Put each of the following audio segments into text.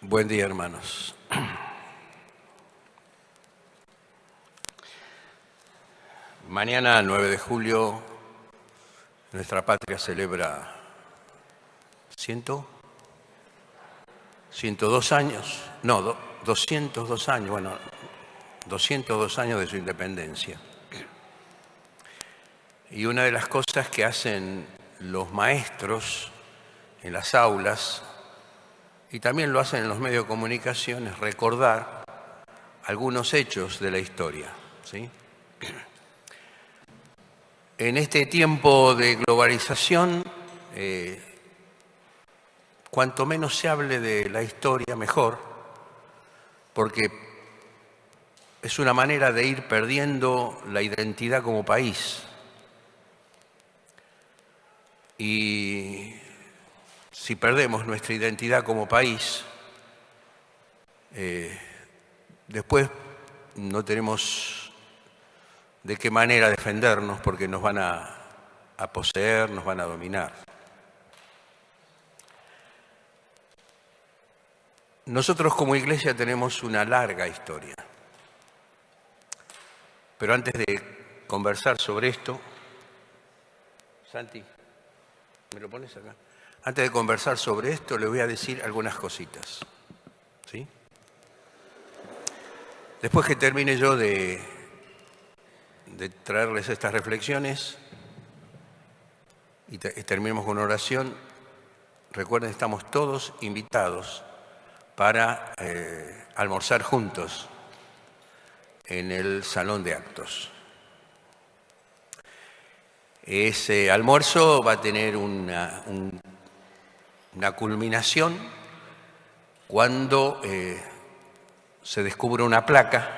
Buen día, hermanos. Mañana, 9 de julio, nuestra patria celebra 102 años, no, 202 años, bueno, 202 años de su independencia. Y una de las cosas que hacen los maestros en las aulas, y también lo hacen en los medios de comunicación, es recordar algunos hechos de la historia, ¿sí? En este tiempo de globalización, cuanto menos se hable de la historia, mejor, porque es una manera de ir perdiendo la identidad como país. Y si perdemos nuestra identidad como país, después no tenemos de qué manera defendernos porque nos van a poseer, nos van a dominar. Nosotros como iglesia tenemos una larga historia, pero antes de conversar sobre esto, Santi, ¿me lo pones acá? Antes de conversar sobre esto, le voy a decir algunas cositas, ¿sí? Después que termine yo de traerles estas reflexiones y terminemos con una oración, recuerden, estamos todos invitados para almorzar juntos en el salón de actos. Ese almuerzo va a tener una culminación cuando se descubre una placa.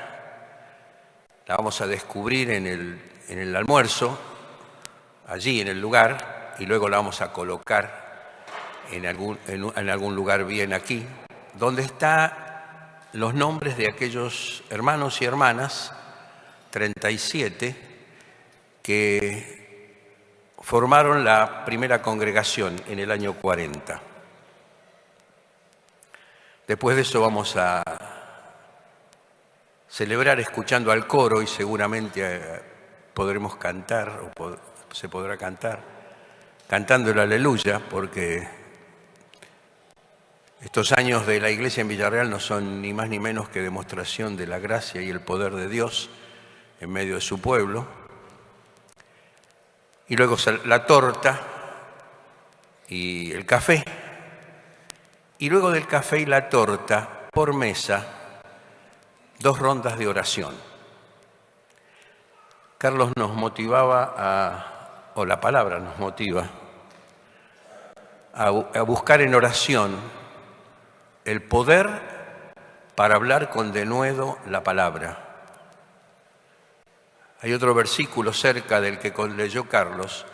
La vamos a descubrir en el almuerzo, allí en el lugar, y luego la vamos a colocar en algún lugar bien aquí, donde están los nombres de aquellos hermanos y hermanas, 37, que formaron la primera congregación en el año 40. Después de eso vamos a celebrar escuchando al coro y seguramente podremos cantar, o se podrá cantar, cantando el Aleluya, porque estos años de la Iglesia en Villarreal no son ni más ni menos que demostración de la gracia y el poder de Dios en medio de su pueblo. Y luego la torta y el café. Y luego del café y la torta, por mesa, 2 rondas de oración. Carlos nos motivaba o la palabra nos motiva a buscar en oración el poder para hablar con denuedo la palabra. Hay otro versículo cerca del que leyó Carlos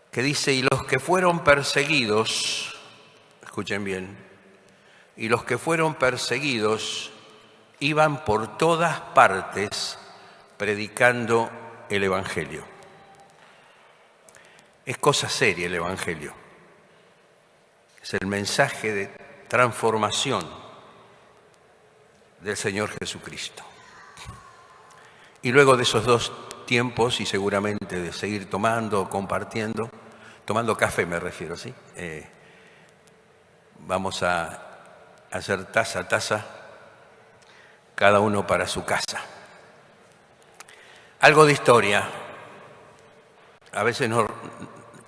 que dice: y los que fueron perseguidos, escuchen bien, y los que fueron perseguidos iban por todas partes predicando el Evangelio. Es cosa seria el Evangelio. Es el mensaje de transformación del Señor Jesucristo. Y luego de esos 2 tiempos, y seguramente de seguir tomando, compartiendo, tomando café me refiero, ¿sí? Vamos a hacer taza a taza, cada uno para su casa. Algo de historia. A veces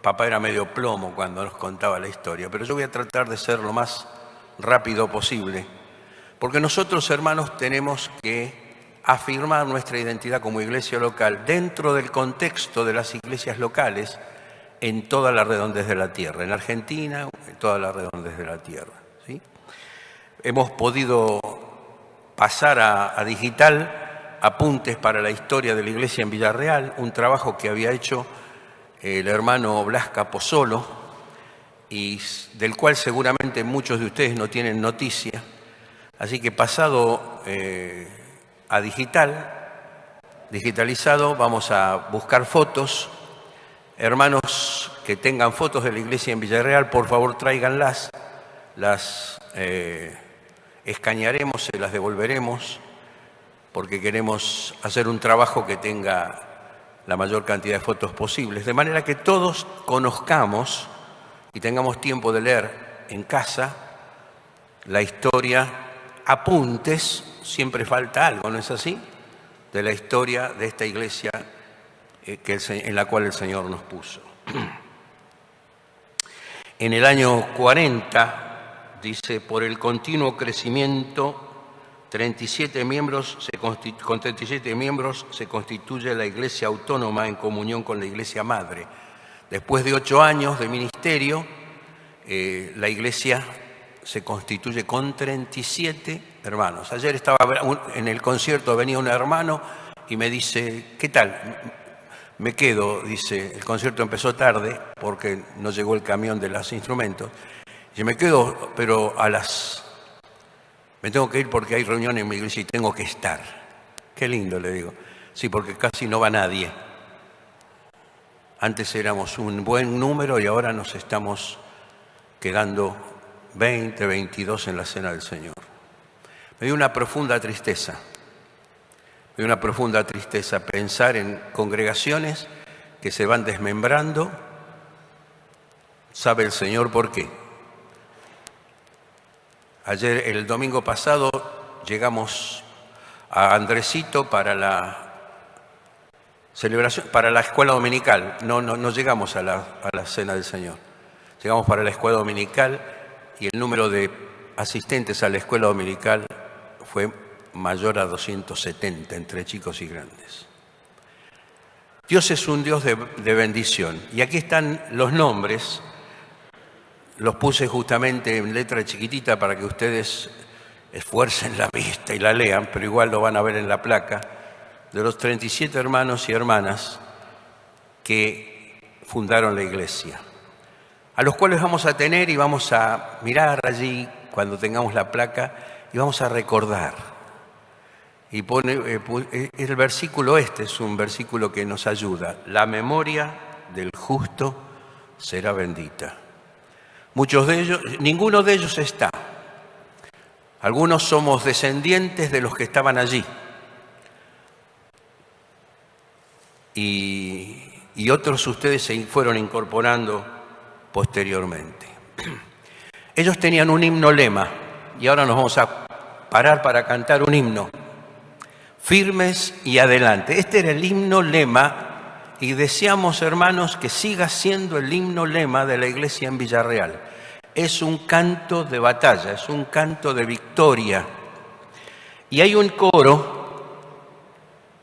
papá era medio plomo cuando nos contaba la historia, pero yo voy a tratar de ser lo más rápido posible, porque nosotros, hermanos, tenemos que afirmar nuestra identidad como iglesia local dentro del contexto de las iglesias locales en toda la redondez de la tierra, en Argentina, en toda la redondez de la tierra, ¿sí? Hemos podido pasar a digital apuntes para la historia de la iglesia en Villarreal, un trabajo que había hecho el hermano Blas Capozolo y del cual seguramente muchos de ustedes no tienen noticia. Así que pasado a digitalizado, vamos a buscar fotos. Hermanos que tengan fotos de la iglesia en Villarreal, por favor tráiganlas. Las escanearemos, se las devolveremos, porque queremos hacer un trabajo que tenga la mayor cantidad de fotos posibles, de manera que todos conozcamos y tengamos tiempo de leer en casa la historia, apuntes, siempre falta algo, ¿no es así?, de la historia de esta iglesia en la cual el Señor nos puso. En el año 40, dice, por el continuo crecimiento, con 37 miembros se constituye la iglesia autónoma en comunión con la iglesia madre. Después de 8 años de ministerio, la iglesia se constituye con 37 hermanos. Ayer estaba en el concierto, venía un hermano y me dice, ¿qué tal? Me quedo, dice, el concierto empezó tarde porque no llegó el camión de los instrumentos. Y me quedo, pero me tengo que ir porque hay reunión en mi iglesia y tengo que estar. Qué lindo, le digo. Sí, porque casi no va nadie. Antes éramos un buen número y ahora nos estamos quedando 20, 22 en la cena del Señor. Me dio una profunda tristeza. Me dio una profunda tristeza pensar en congregaciones que se van desmembrando. ¿Sabe el Señor por qué? Ayer, el domingo pasado, llegamos a Andresito para la celebración, para la escuela dominical. No llegamos a la cena del Señor. Llegamos para la escuela dominical y el número de asistentes a la escuela dominical fue mayor a 270 entre chicos y grandes. Dios es un Dios de bendición. Y aquí están los nombres. Los puse justamente en letra chiquitita para que ustedes esfuercen la vista y la lean, pero igual lo van a ver en la placa, de los 37 hermanos y hermanas que fundaron la iglesia, a los cuales vamos a tener y vamos a mirar allí cuando tengamos la placa y vamos a recordar. Y pone el versículo es un versículo que nos ayuda. La memoria del justo será bendita. Muchos de ellos, ninguno de ellos está. Algunos somos descendientes de los que estaban allí. Y otros ustedes se fueron incorporando posteriormente. Ellos tenían un himno lema y ahora nos vamos a parar para cantar un himno. Firmes y adelante. Este era el himno lema y deseamos, hermanos, que siga siendo el himno lema de la iglesia en Villarreal. Es un canto de batalla, es un canto de victoria. Y hay un coro,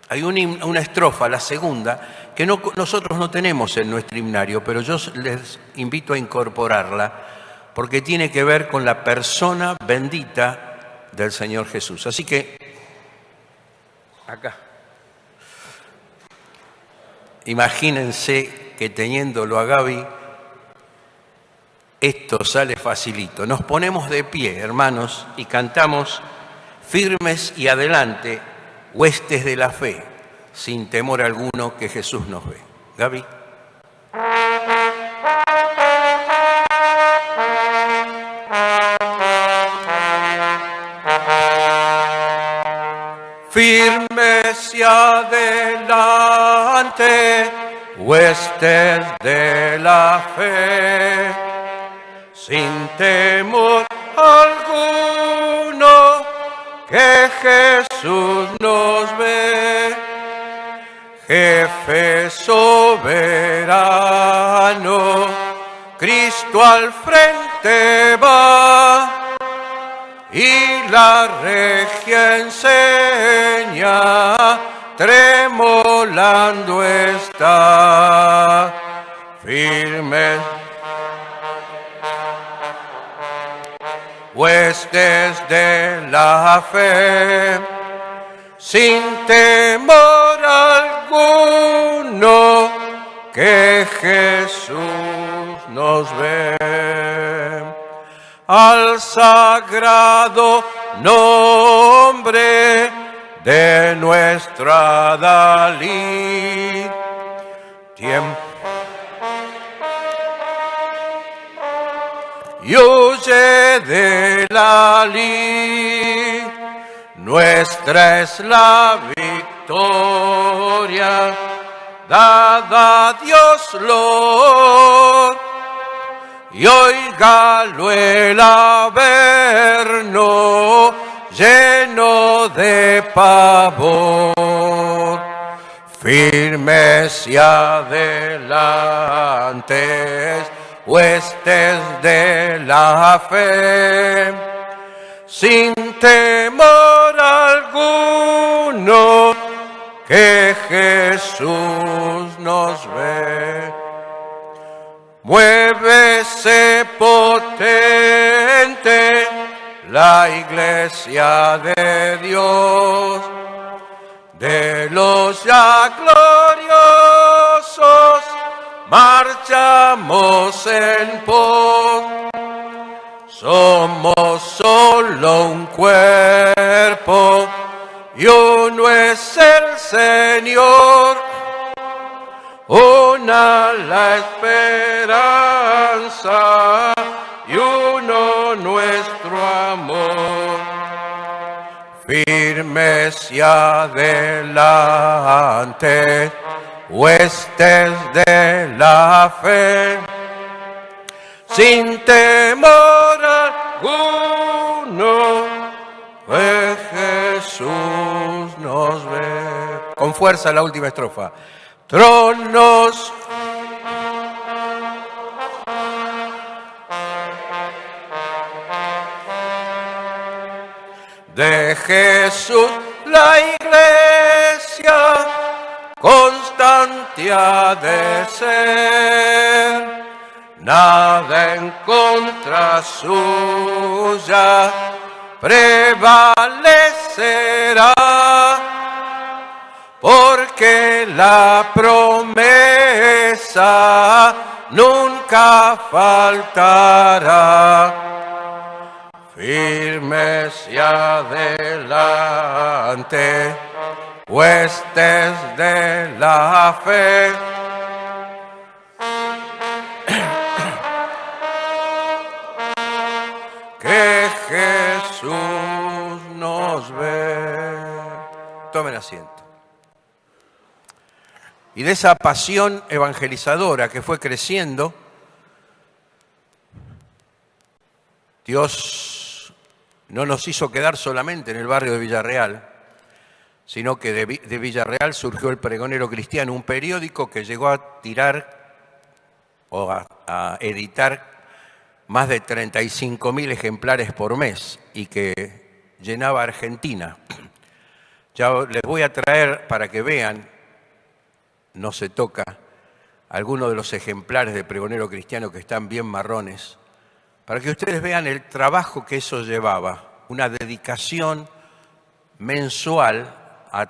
hay una estrofa, la segunda, que nosotros no tenemos en nuestro himnario, pero yo les invito a incorporarla, porque tiene que ver con la persona bendita del Señor Jesús. Así que, acá, imagínense que teniéndolo a Gaby, esto sale facilito. Nos ponemos de pie, hermanos, y cantamos firmes y adelante, huestes de la fe, sin temor alguno que Jesús nos ve. Gaby. Firmes y adelante, huestes de la fe, sin temor alguno que Jesús nos ve, jefe soberano, Cristo al frente va y la regia enseña, tremolando está, firme. Huestes de la fe, sin temor alguno que Jesús nos ve. Al sagrado nombre de nuestra Dalí, tiempo. oye de la lid. Nuestra es la victoria, dada a Dios Lord. Y óigalo el averno, lleno de pavor. Firmes y adelantes, huestes de la fe, sin temor alguno, que Jesús nos ve. Muévese potente la iglesia de Dios, de los ya gloriosos marchamos en pos. Somos solo un cuerpo y uno es el Señor. Una la esperanza y uno nuestro amor. Firmes y adelante, huestes de la fe, sin temor alguno, que Jesús nos ve. Con fuerza la última estrofa. Tronos de Jesús, la iglesia constante ha de ser, nada en contra suya prevalecerá. Porque la promesa nunca faltará. Firmes y adelante, huestes de la fe, que Jesús nos ve. Tomen asiento. Y de esa pasión evangelizadora que fue creciendo, Dios no nos hizo quedar solamente en el barrio de Villarreal, sino que de Villarreal surgió el Pregonero Cristiano, un periódico que llegó a tirar o a editar más de 35.000 ejemplares por mes y que llenaba Argentina. Ya les voy a traer para que vean, no se toca, algunos de los ejemplares de Pregonero Cristiano que están bien marrones, para que ustedes vean el trabajo que eso llevaba, una dedicación mensual a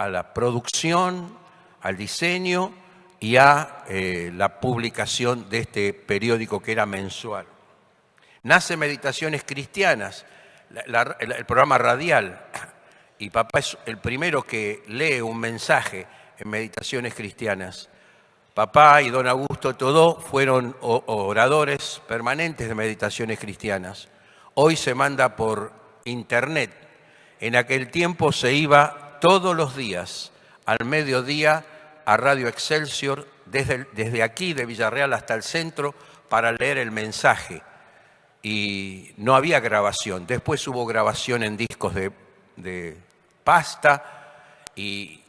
la producción, al diseño y a la publicación de este periódico que era mensual. Nace Meditaciones Cristianas, el programa radial, y papá es el primero que lee un mensaje en Meditaciones Cristianas. Papá y don Augusto Todó fueron oradores permanentes de Meditaciones Cristianas. Hoy se manda por internet. En aquel tiempo se iba todos los días, al mediodía, a Radio Excelsior, desde aquí, de Villarreal hasta el centro, para leer el mensaje. Y no había grabación. Después hubo grabación en discos de pasta y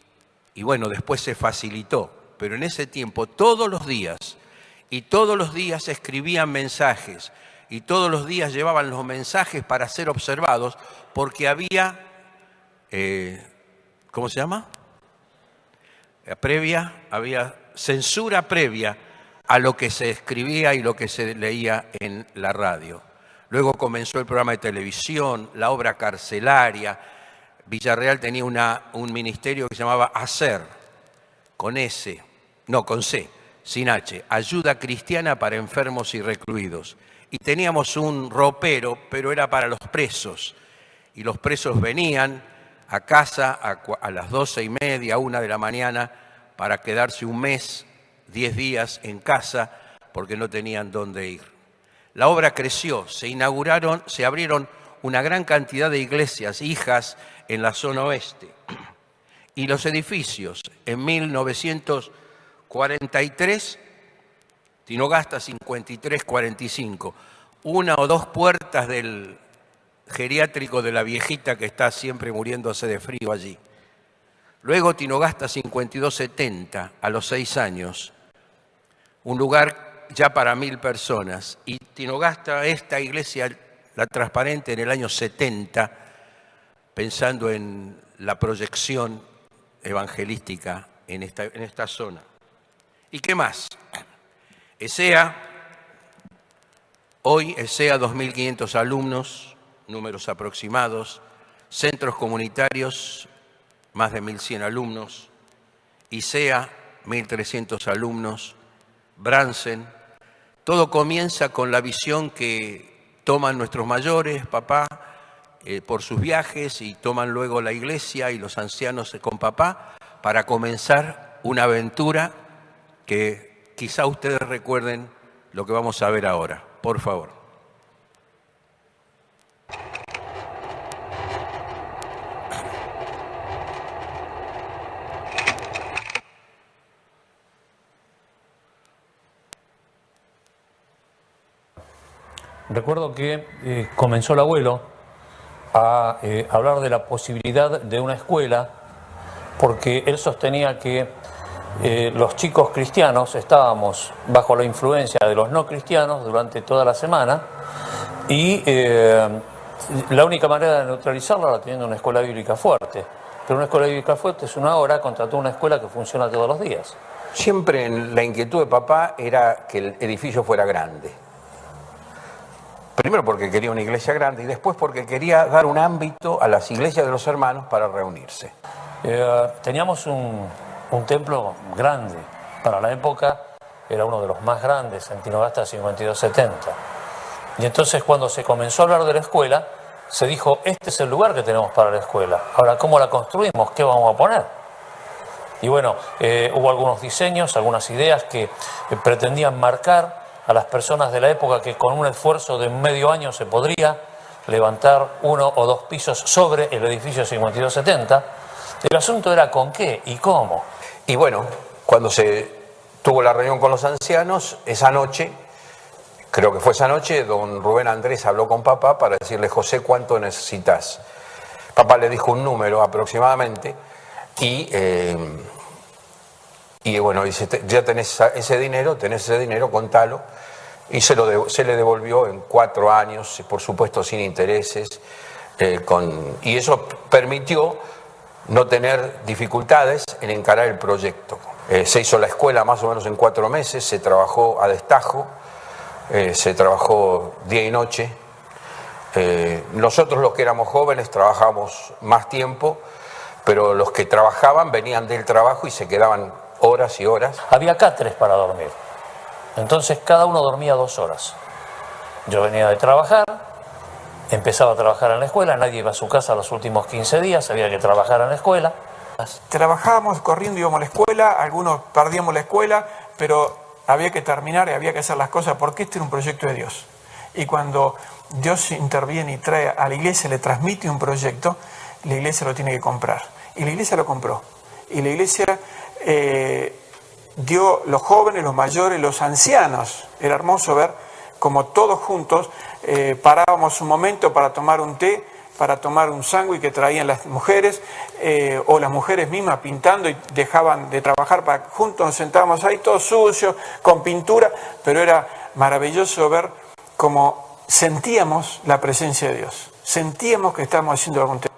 bueno, después se facilitó. Pero en ese tiempo, todos los días escribían mensajes y todos los días llevaban los mensajes para ser observados porque había, ¿cómo se llama? Había censura previa a lo que se escribía y lo que se leía en la radio. Luego comenzó el programa de televisión, la obra carcelaria. Villarreal tenía un ministerio que se llamaba ACER, con C, sin H, Ayuda Cristiana para Enfermos y Recluidos. Y teníamos un ropero, pero era para los presos. Y los presos venían a casa a las 12:30, 1 de la mañana, para quedarse un mes, 10 días en casa, porque no tenían dónde ir. la obra creció, se abrieron una gran cantidad de iglesias, hijas, en la zona oeste. Y los edificios, en 1943, Tinogasta 53-45, una o dos puertas del geriátrico de la viejita que está siempre muriéndose de frío allí. Luego Tinogasta 52-70, a los 6 años, un lugar ya para 1000 personas. Y Tinogasta, esta iglesia, la transparente, en el año 70, pensando en la proyección evangelística en esta zona. ¿Y qué más? ESEA, hoy ESEA 2.500 alumnos, números aproximados, centros comunitarios, más de 1.100 alumnos, ISEA, 1.300 alumnos, Bransen. Todo comienza con la visión que toman nuestros mayores, papá, por sus viajes, y toman luego la iglesia y los ancianos con papá para comenzar una aventura que quizá ustedes recuerden lo que vamos a ver ahora. Por favor. Recuerdo que comenzó el abuelo a hablar de la posibilidad de una escuela, porque él sostenía que los chicos cristianos estábamos bajo la influencia de los no cristianos durante toda la semana, y la única manera de neutralizarla era teniendo una escuela bíblica fuerte. Pero una escuela bíblica fuerte es una hora contra toda una escuela que funciona todos los días. Siempre la inquietud de papá era que el edificio fuera grande. Primero porque quería una iglesia grande y después porque quería dar un ámbito a las iglesias de los hermanos para reunirse. Teníamos un templo grande. Para la época era uno de los más grandes, en Tinogasta 52-70. Y entonces cuando se comenzó a hablar de la escuela, se dijo, este es el lugar que tenemos para la escuela. Ahora, ¿cómo la construimos? ¿Qué vamos a poner? Y bueno, hubo algunos diseños, algunas ideas que pretendían marcar a las personas de la época que con un esfuerzo de medio año se podría levantar 1 o 2 pisos sobre el edificio 52-70. El asunto era con qué y cómo. Y bueno, cuando se tuvo la reunión con los ancianos, esa noche, creo que fue esa noche, don Rubén Andrés habló con papá para decirle, José, ¿cuánto necesitas? Papá le dijo un número aproximadamente y bueno, dice, ya tenés ese dinero, contalo. Y se le devolvió en 4 años, por supuesto sin intereses, y eso permitió no tener dificultades en encarar el proyecto. Se hizo la escuela más o menos en 4 meses, se trabajó a destajo, se trabajó día y noche. Nosotros los que éramos jóvenes trabajamos más tiempo, pero los que trabajaban venían del trabajo y se quedaban horas y horas. Había catres para dormir. Entonces cada uno dormía 2 horas. Yo venía de trabajar, empezaba a trabajar en la escuela, nadie iba a su casa los últimos 15 días, había que trabajar en la escuela. Trabajábamos corriendo, íbamos a la escuela, algunos perdíamos la escuela, pero había que terminar y había que hacer las cosas porque este era un proyecto de Dios. Y cuando Dios interviene y trae a la iglesia, le transmite un proyecto, la iglesia lo tiene que comprar. Y la iglesia lo compró. Y la iglesia dio los jóvenes, los mayores, los ancianos. Era hermoso ver como todos juntos parábamos un momento para tomar un té, para tomar un sándwich que traían las mujeres, o las mujeres mismas pintando y dejaban de trabajar, juntos nos sentábamos ahí todos sucios, con pintura, pero era maravilloso ver cómo sentíamos la presencia de Dios, sentíamos que estábamos haciendo algún tema.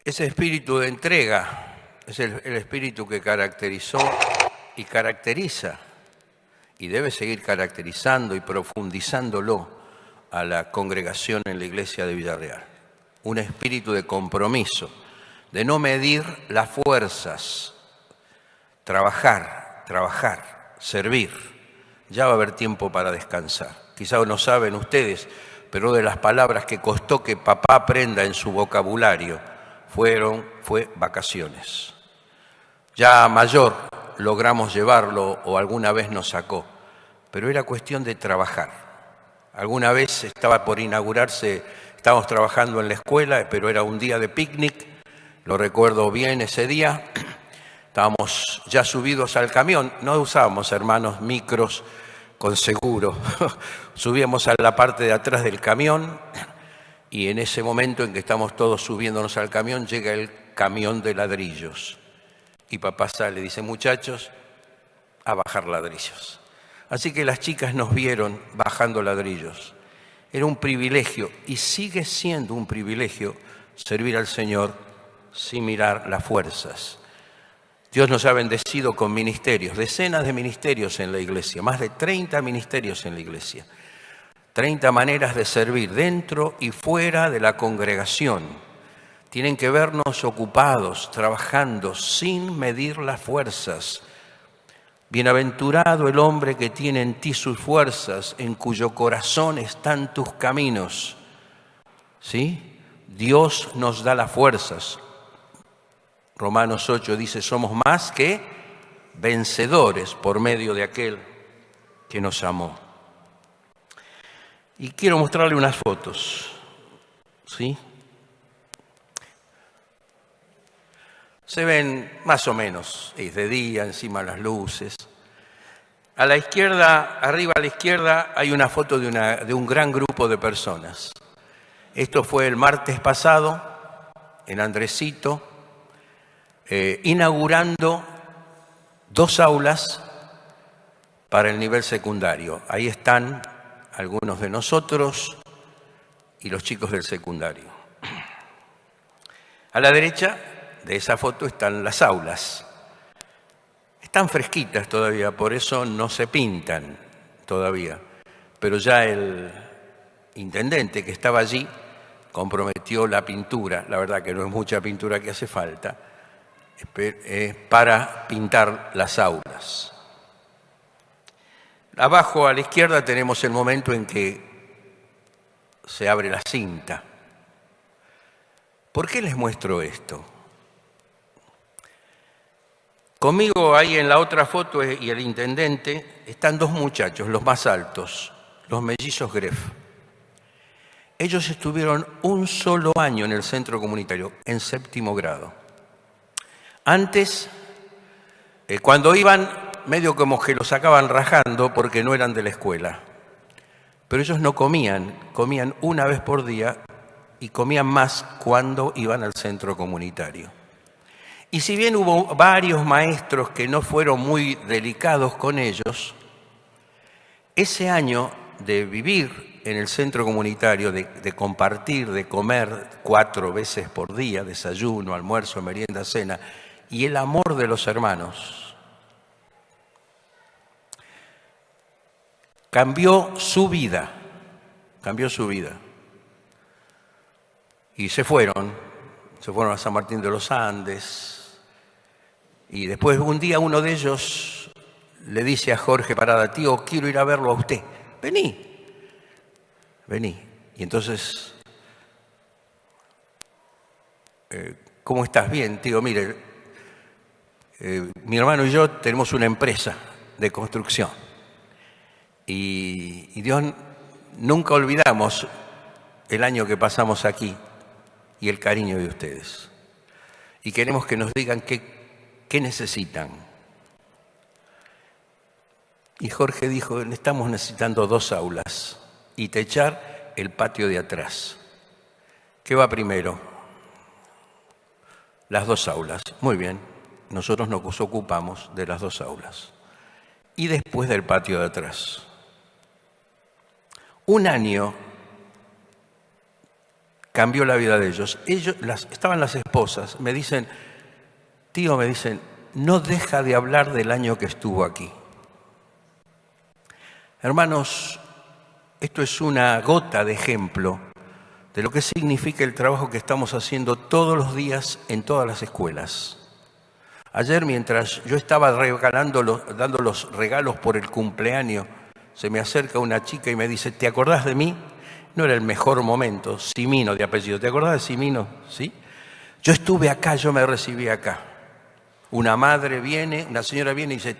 Ese espíritu de entrega es el espíritu que caracterizó y caracteriza y debe seguir caracterizando y profundizándolo a la congregación en la iglesia de Villarreal. Un espíritu de compromiso, de no medir las fuerzas, trabajar, servir. Ya va a haber tiempo para descansar. Quizá no saben ustedes, pero de las palabras que costó que papá aprenda en su vocabulario fue vacaciones. Ya mayor logramos llevarlo o alguna vez nos sacó, pero era cuestión de trabajar. Alguna vez estaba por inaugurarse, estábamos trabajando en la escuela, pero era un día de picnic, lo recuerdo bien ese día. Estábamos ya subidos al camión, no usábamos, hermanos, micros con seguro. Subíamos a la parte de atrás del camión y en ese momento en que estamos todos subiéndonos al camión, llega el camión de ladrillos. Y papá sale y dice, muchachos, a bajar ladrillos. Así que las chicas nos vieron bajando ladrillos. Era un privilegio y sigue siendo un privilegio servir al Señor sin mirar las fuerzas. Dios nos ha bendecido con ministerios, decenas de ministerios en la iglesia, más de 30 ministerios en la iglesia, 30 maneras de servir dentro y fuera de la congregación. Tienen que vernos ocupados, trabajando, sin medir las fuerzas. Bienaventurado el hombre que tiene en ti sus fuerzas, en cuyo corazón están tus caminos. ¿Sí? Dios nos da las fuerzas. Romanos 8 dice, somos más que vencedores por medio de aquel que nos amó. Y quiero mostrarle unas fotos, ¿sí? Se ven más o menos, es de día, encima las luces. A la izquierda, arriba a la izquierda, hay una foto de un gran grupo de personas. Esto fue el martes pasado, en Andresito, inaugurando 2 aulas para el nivel secundario. Ahí están algunos de nosotros y los chicos del secundario. A la derecha de esa foto están las aulas. Están fresquitas todavía, por eso no se pintan todavía. Pero ya el intendente que estaba allí comprometió la pintura, la verdad que no es mucha pintura que hace falta, para pintar las aulas. Abajo a la izquierda tenemos el momento en que se abre la cinta. ¿Por qué les muestro esto? Conmigo ahí en la otra foto y el intendente están 2 muchachos, los más altos, los mellizos Greff. Ellos estuvieron un solo año en el centro comunitario, en 7º grado. Antes, cuando iban, medio como que los sacaban rajando porque no eran de la escuela. Pero ellos no comían, comían una vez por día y comían más cuando iban al centro comunitario. Y si bien hubo varios maestros que no fueron muy delicados con ellos, ese año de vivir en el centro comunitario, de compartir, de comer 4 veces por día, desayuno, almuerzo, merienda, cena, y el amor de los hermanos, cambió su vida, Y se fueron a San Martín de los Andes, y después un día uno de ellos le dice a Jorge Parada, tío, quiero ir a verlo a usted, vení. Y entonces, ¿cómo estás? Bien, tío, mire, mi hermano y yo tenemos una empresa de construcción y Dios, nunca olvidamos el año que pasamos aquí y el cariño de ustedes. Y queremos que nos digan qué necesitan. Y Jorge dijo, estamos necesitando 2 aulas y techar el patio de atrás. ¿Qué va primero? Las 2 aulas. Muy bien, nosotros nos ocupamos de las 2 aulas. Y después del patio de atrás. Un año cambió la vida de ellos. Estaban las esposas, me dicen, tío, no deja de hablar del año que estuvo aquí. Hermanos, esto es una gota de ejemplo de lo que significa el trabajo que estamos haciendo todos los días en todas las escuelas. Ayer, mientras yo estaba dando los regalos por el cumpleaños, se me acerca una chica y me dice, ¿te acordás de mí? No era el mejor momento, Simino de apellido. ¿Te acordás de Simino? ¿Sí? Yo estuve acá, yo me recibí acá. Una señora viene y dice,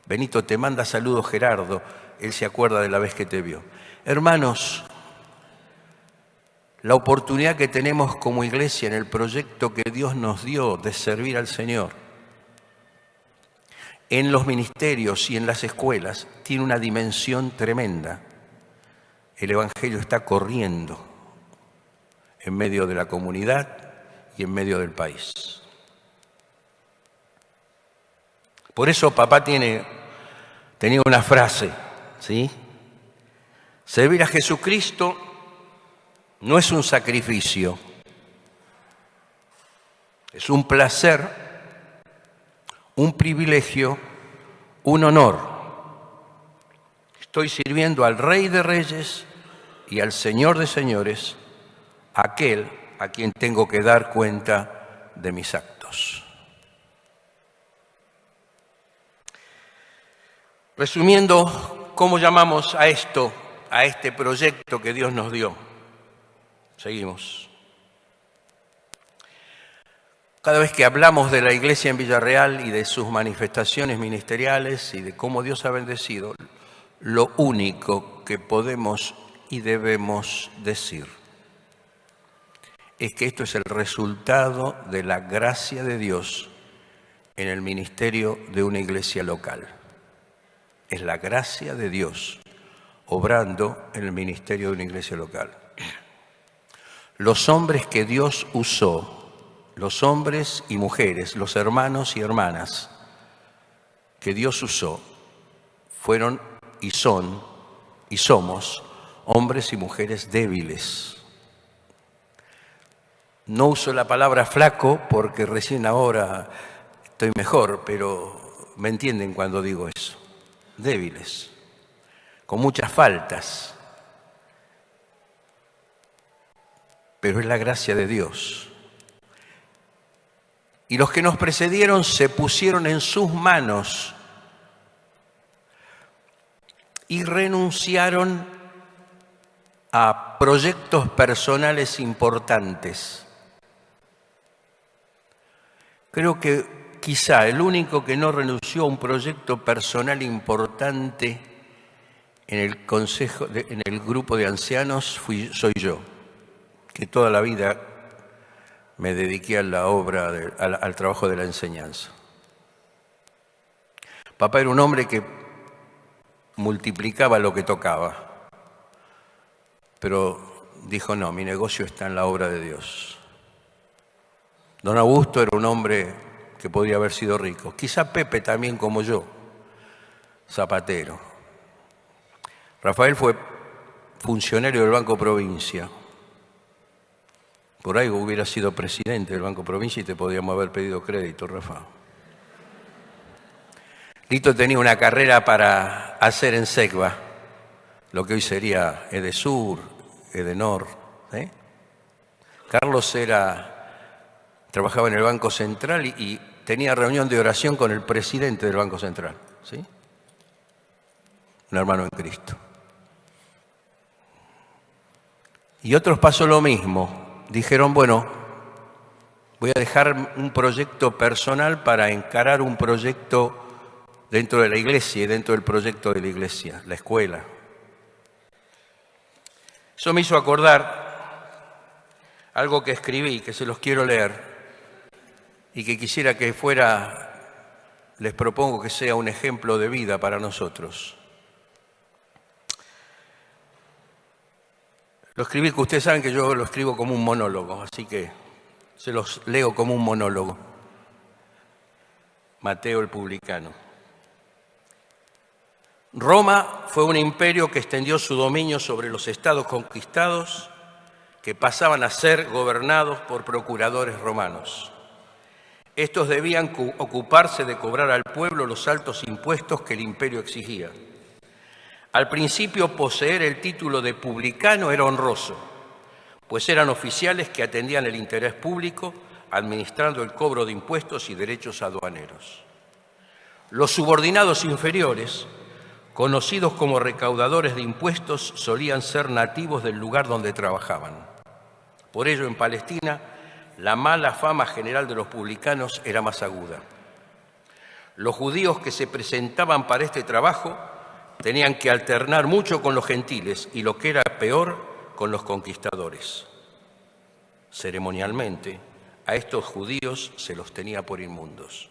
Benito, te manda saludos Gerardo, él se acuerda de la vez que te vio. Hermanos, la oportunidad que tenemos como iglesia en el proyecto que Dios nos dio de servir al Señor, en los ministerios y en las escuelas, tiene una dimensión tremenda. El Evangelio está corriendo en medio de la comunidad y en medio del país. Por eso papá tenía una frase, ¿sí? Servir a Jesucristo no es un sacrificio, es un placer, un privilegio, un honor. Estoy sirviendo al Rey de Reyes y al Señor de Señores, aquel a quien tengo que dar cuenta de mis actos. Resumiendo, ¿cómo llamamos a esto, a este proyecto que Dios nos dio? Seguimos. Cada vez que hablamos de la iglesia en Villarreal y de sus manifestaciones ministeriales y de cómo Dios ha bendecido, lo único que podemos y debemos decir es que esto es el resultado de la gracia de Dios en el ministerio de una iglesia local. Es la gracia de Dios obrando en el ministerio de una iglesia local. Los hombres que Dios usó, los hombres y mujeres, los hermanos y hermanas que Dios usó, fueron y son y somos hombres y mujeres débiles. No uso la palabra flaco porque recién ahora estoy mejor, pero me entienden cuando digo eso. Débiles, con muchas faltas, pero es la gracia de Dios. Y los que nos precedieron se pusieron en sus manos y renunciaron a proyectos personales importantes. Creo que quizá el único que no renunció a un proyecto personal importante en el consejo, en el grupo de ancianos soy yo, que toda la vida me dediqué a la obra, al trabajo de la enseñanza. Papá era un hombre que multiplicaba lo que tocaba, pero dijo, no, mi negocio está en la obra de Dios. Don Augusto era un hombre que podría haber sido rico. Quizá Pepe también como yo, zapatero. Rafael fue funcionario del Banco Provincia. Por ahí hubiera sido presidente del Banco Provincia y te podíamos haber pedido crédito, Rafa. Lito tenía una carrera para hacer en SECBA, lo que hoy sería Edesur, Edenor. Carlos trabajaba en el Banco Central y tenía reunión de oración con el presidente del Banco Central, ¿sí? Un hermano en Cristo. Y otros pasó lo mismo. Dijeron, bueno, voy a dejar un proyecto personal para encarar un proyecto dentro de la iglesia y dentro del proyecto de la iglesia, la escuela. Eso me hizo acordar algo que escribí, que se los quiero leer, y que quisiera que les propongo que sea un ejemplo de vida para nosotros. Lo escribí, que ustedes saben que yo lo escribo como un monólogo, así que se los leo como un monólogo. Mateo el publicano. Roma fue un imperio que extendió su dominio sobre los estados conquistados que pasaban a ser gobernados por procuradores romanos. Estos debían ocuparse de cobrar al pueblo los altos impuestos que el imperio exigía. Al principio, poseer el título de publicano era honroso, pues eran oficiales que atendían el interés público, administrando el cobro de impuestos y derechos aduaneros. Los subordinados inferiores, conocidos como recaudadores de impuestos, solían ser nativos del lugar donde trabajaban. Por ello, en Palestina, la mala fama general de los publicanos era más aguda. Los judíos que se presentaban para este trabajo tenían que alternar mucho con los gentiles y, lo que era peor, con los conquistadores. Ceremonialmente, a estos judíos se los tenía por inmundos.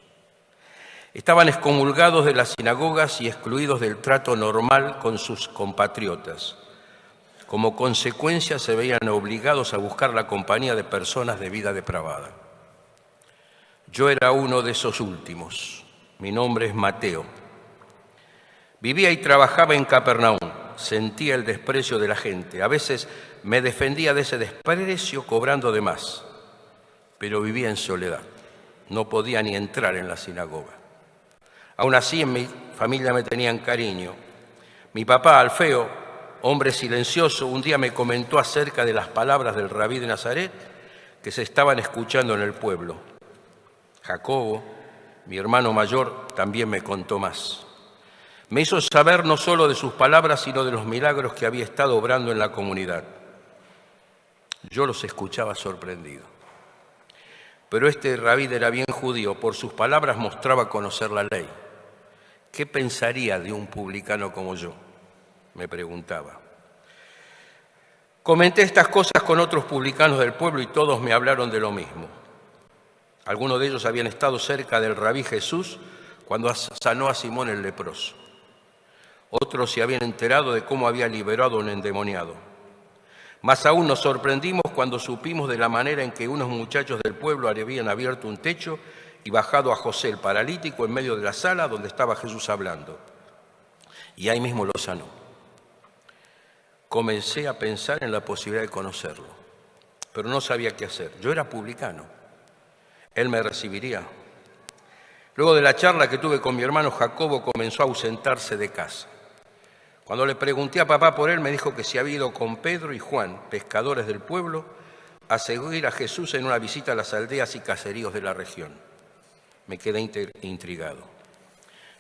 Estaban excomulgados de las sinagogas y excluidos del trato normal con sus compatriotas. Como consecuencia, se veían obligados a buscar la compañía de personas de vida depravada. Yo era uno de esos últimos. Mi nombre es Mateo. Vivía y trabajaba en Capernaum. Sentía el desprecio de la gente. A veces me defendía de ese desprecio cobrando de más. Pero vivía en soledad. No podía ni entrar en la sinagoga. Aún así, en mi familia me tenían cariño. Mi papá, Alfeo, hombre silencioso, un día me comentó acerca de las palabras del rabí de Nazaret que se estaban escuchando en el pueblo. Jacobo, mi hermano mayor, también me contó más. Me hizo saber no solo de sus palabras, sino de los milagros que había estado obrando en la comunidad. Yo los escuchaba sorprendido. Pero este rabí era bien judío, por sus palabras mostraba conocer la ley. ¿Qué pensaría de un publicano como yo?, me preguntaba. Comenté estas cosas con otros publicanos del pueblo y todos me hablaron de lo mismo. Algunos de ellos habían estado cerca del rabí Jesús cuando sanó a Simón el leproso. Otros se habían enterado de cómo había liberado a un endemoniado. Más aún nos sorprendimos cuando supimos de la manera en que unos muchachos del pueblo habían abierto un techo y bajado a José, el paralítico, en medio de la sala donde estaba Jesús hablando. Y ahí mismo lo sanó. Comencé a pensar en la posibilidad de conocerlo, pero no sabía qué hacer. Yo era publicano. Él me recibiría. Luego de la charla que tuve con mi hermano Jacobo, comenzó a ausentarse de casa. Cuando le pregunté a papá por él, me dijo que se había ido con Pedro y Juan, pescadores del pueblo, a seguir a Jesús en una visita a las aldeas y caseríos de la región. Me quedé intrigado.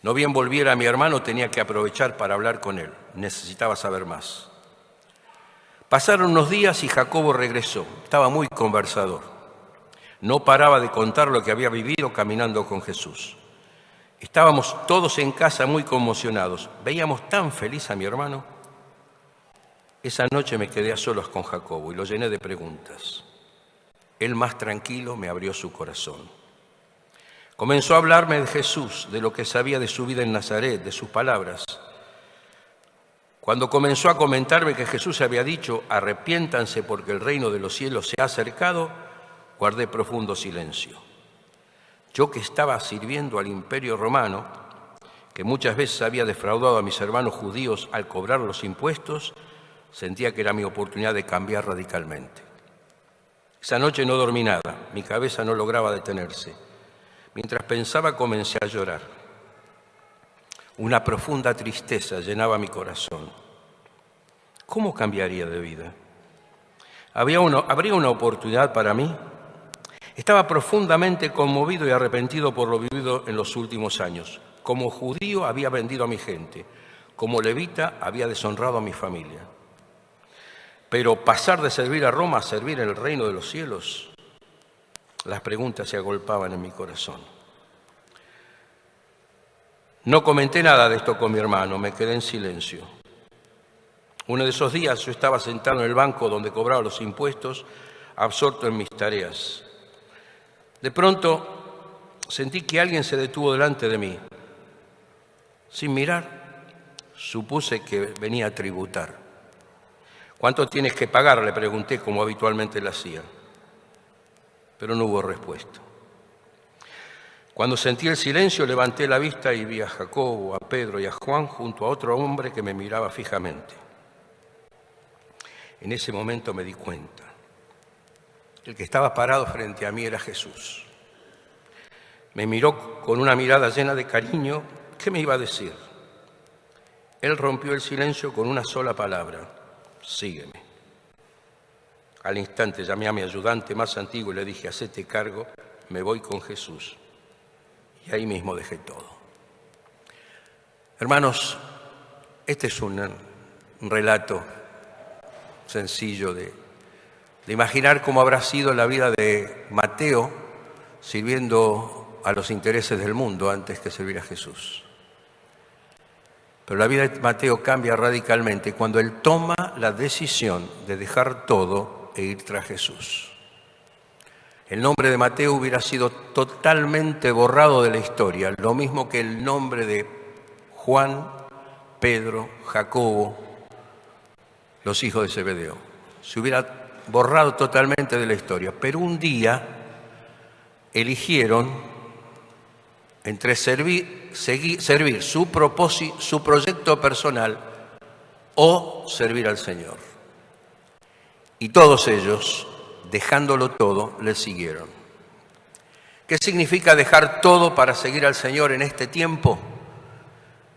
No bien volviera a mi hermano, tenía que aprovechar para hablar con él. Necesitaba saber más. Pasaron unos días y Jacobo regresó. Estaba muy conversador. No paraba de contar lo que había vivido caminando con Jesús. Estábamos todos en casa muy conmocionados. Veíamos tan feliz a mi hermano. Esa noche me quedé a solas con Jacobo y lo llené de preguntas. Él, más tranquilo, me abrió su corazón. Comenzó a hablarme de Jesús, de lo que sabía de su vida en Nazaret, de sus palabras. Cuando comenzó a comentarme que Jesús había dicho, arrepiéntanse porque el reino de los cielos se ha acercado, guardé profundo silencio. Yo, que estaba sirviendo al Imperio Romano, que muchas veces había defraudado a mis hermanos judíos al cobrar los impuestos, sentía que era mi oportunidad de cambiar radicalmente. Esa noche no dormí nada, mi cabeza no lograba detenerse. Mientras pensaba, comencé a llorar. Una profunda tristeza llenaba mi corazón. ¿Cómo cambiaría de vida? ¿Habría una oportunidad para mí? Estaba profundamente conmovido y arrepentido por lo vivido en los últimos años. Como judío había vendido a mi gente. Como levita había deshonrado a mi familia. Pero pasar de servir a Roma a servir en el reino de los cielos, las preguntas se agolpaban en mi corazón. No comenté nada de esto con mi hermano, me quedé en silencio. Uno de esos días yo estaba sentado en el banco donde cobraba los impuestos, absorto en mis tareas. De pronto sentí que alguien se detuvo delante de mí. Sin mirar, supuse que venía a tributar. ¿Cuánto tienes que pagar?, le pregunté, como habitualmente lo hacía. Pero no hubo respuesta. Cuando sentí el silencio, levanté la vista y vi a Jacobo, a Pedro y a Juan junto a otro hombre que me miraba fijamente. En ese momento me di cuenta. El que estaba parado frente a mí era Jesús. Me miró con una mirada llena de cariño. ¿Qué me iba a decir? Él rompió el silencio con una sola palabra: sígueme. Al instante llamé a mi ayudante más antiguo y le dije: hacete cargo, me voy con Jesús. Y ahí mismo dejé todo. Hermanos, este es un relato sencillo de imaginar cómo habrá sido la vida de Mateo sirviendo a los intereses del mundo antes que servir a Jesús. Pero la vida de Mateo cambia radicalmente cuando él toma la decisión de dejar todo e ir tras Jesús. El nombre de Mateo hubiera sido totalmente borrado de la historia, lo mismo que el nombre de Juan, Pedro, Jacobo, los hijos de Zebedeo. Se hubiera borrado totalmente de la historia. Pero un día eligieron entre servir su propósito, su proyecto personal o servir al Señor. Y todos ellos, dejándolo todo, le siguieron. ¿Qué significa dejar todo para seguir al Señor en este tiempo?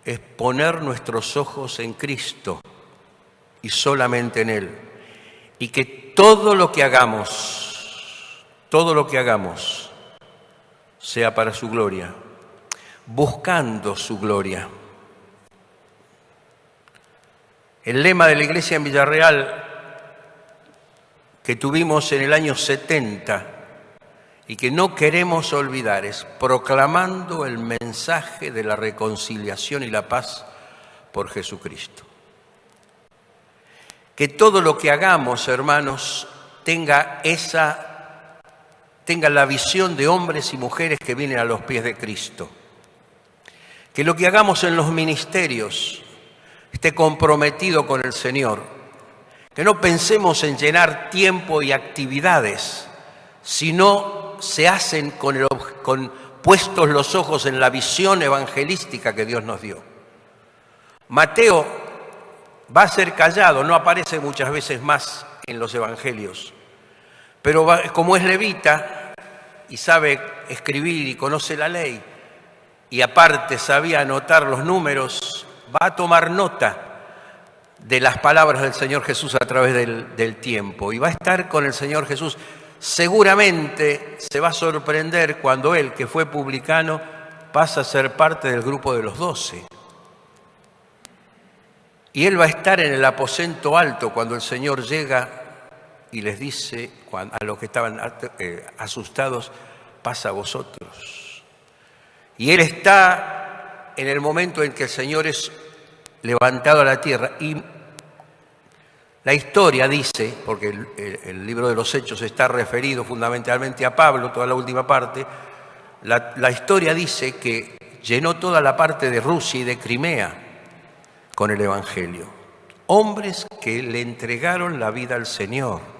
Es poner nuestros ojos en Cristo y solamente en Él. Y que todo lo que hagamos, sea para su gloria, buscando su gloria. El lema de la iglesia en Villarreal que tuvimos en el año 70 y que no queremos olvidar es proclamando el mensaje de la reconciliación y la paz por Jesucristo. Que todo lo que hagamos, hermanos, tenga la visión de hombres y mujeres que vienen a los pies de Cristo. Que lo que hagamos en los ministerios esté comprometido con el Señor. Que no pensemos en llenar tiempo y actividades, sino se hacen con puestos los ojos en la visión evangelística que Dios nos dio. Mateo va a ser callado, no aparece muchas veces más en los evangelios, pero como es levita y sabe escribir y conoce la ley, y aparte sabía anotar los números, va a tomar nota de las palabras del Señor Jesús a través del tiempo, y va a estar con el Señor Jesús. Seguramente se va a sorprender cuando él, que fue publicano, pasa a ser parte del grupo de los 12. Y él va a estar en el aposento alto cuando el Señor llega y les dice a los que estaban asustados, pasa a vosotros. Y él está en el momento en que el Señor es levantado a la tierra. Y la historia dice, porque el libro de los Hechos está referido fundamentalmente a Pablo, toda la última parte, la historia dice que llenó toda la parte de Rusia y de Crimea con el Evangelio. Hombres que le entregaron la vida al Señor.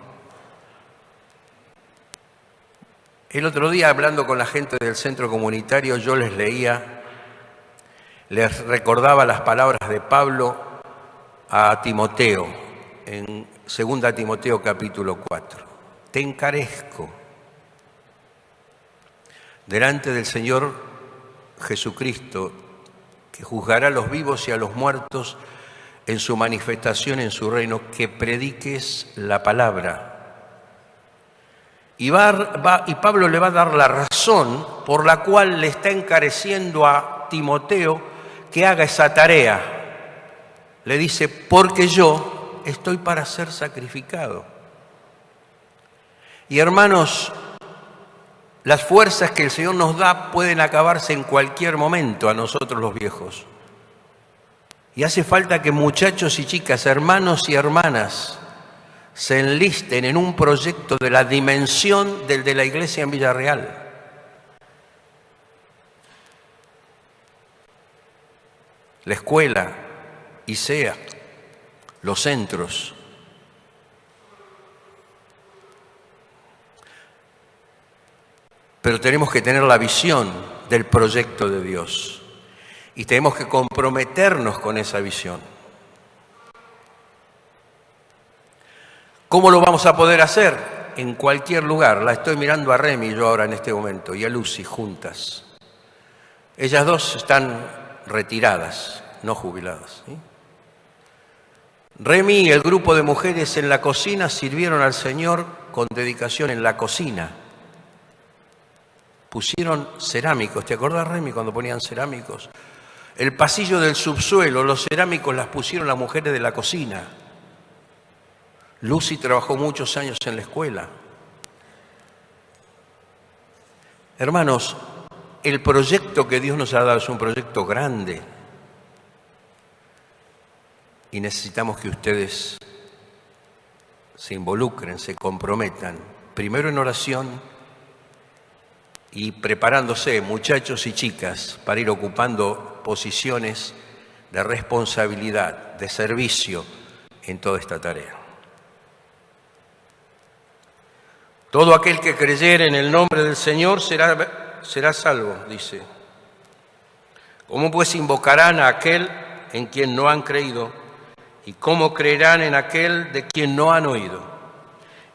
El otro día, hablando con la gente del centro comunitario, yo les recordaba las palabras de Pablo a Timoteo, en 2 Timoteo capítulo 4. Te encarezco delante del Señor Jesucristo, que juzgará a los vivos y a los muertos en su manifestación en su reino, que prediques la palabra. Y Pablo le va a dar la razón por la cual le está encareciendo a Timoteo que haga esa tarea. Le dice, porque yo estoy para ser sacrificado. Y hermanos, las fuerzas que el Señor nos da pueden acabarse en cualquier momento a nosotros los viejos. Y hace falta que muchachos y chicas, hermanos y hermanas, se enlisten en un proyecto de la dimensión del de la iglesia en Villarreal. La escuela, ISEA, los centros. Pero tenemos que tener la visión del proyecto de Dios y tenemos que comprometernos con esa visión. ¿Cómo lo vamos a poder hacer? En cualquier lugar. La estoy mirando a Remy yo ahora en este momento y a Lucy juntas. Ellas dos están retiradas, no jubiladas, ¿sí? Remy y el grupo de mujeres en la cocina sirvieron al Señor con dedicación en la cocina. Pusieron cerámicos. ¿Te acordás, Remy, cuando ponían cerámicos? El pasillo del subsuelo, los cerámicos las pusieron las mujeres de la cocina. Lucy trabajó muchos años en la escuela. Hermanos, El proyecto que Dios nos ha dado es un proyecto grande y necesitamos que ustedes se involucren, se comprometan, primero en oración y preparándose, muchachos y chicas, para ir ocupando posiciones de responsabilidad, de servicio en toda esta tarea. Todo aquel que creyere en el nombre del Señor será salvo, dice. ¿Cómo pues invocarán a aquel en quien no han creído? ¿Y cómo creerán en aquel de quien no han oído?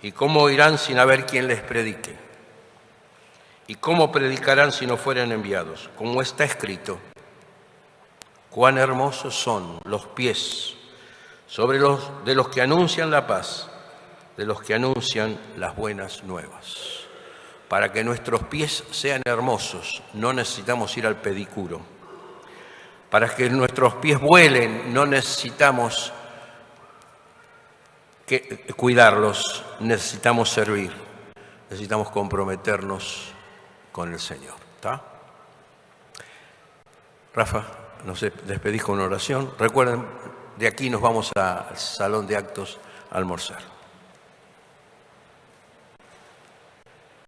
¿Y cómo oirán sin haber quien les predique? ¿Y cómo predicarán si no fueran enviados? Como está escrito, cuán hermosos son los pies de los que anuncian la paz, de los que anuncian las buenas nuevas. Para que nuestros pies sean hermosos, no necesitamos ir al pedicuro. Para que nuestros pies vuelen, no necesitamos cuidarlos, necesitamos servir, necesitamos comprometernos con el Señor. ¿Está? Rafa, nos despedís con una oración. Recuerden, de aquí nos vamos al salón de actos a almorzar.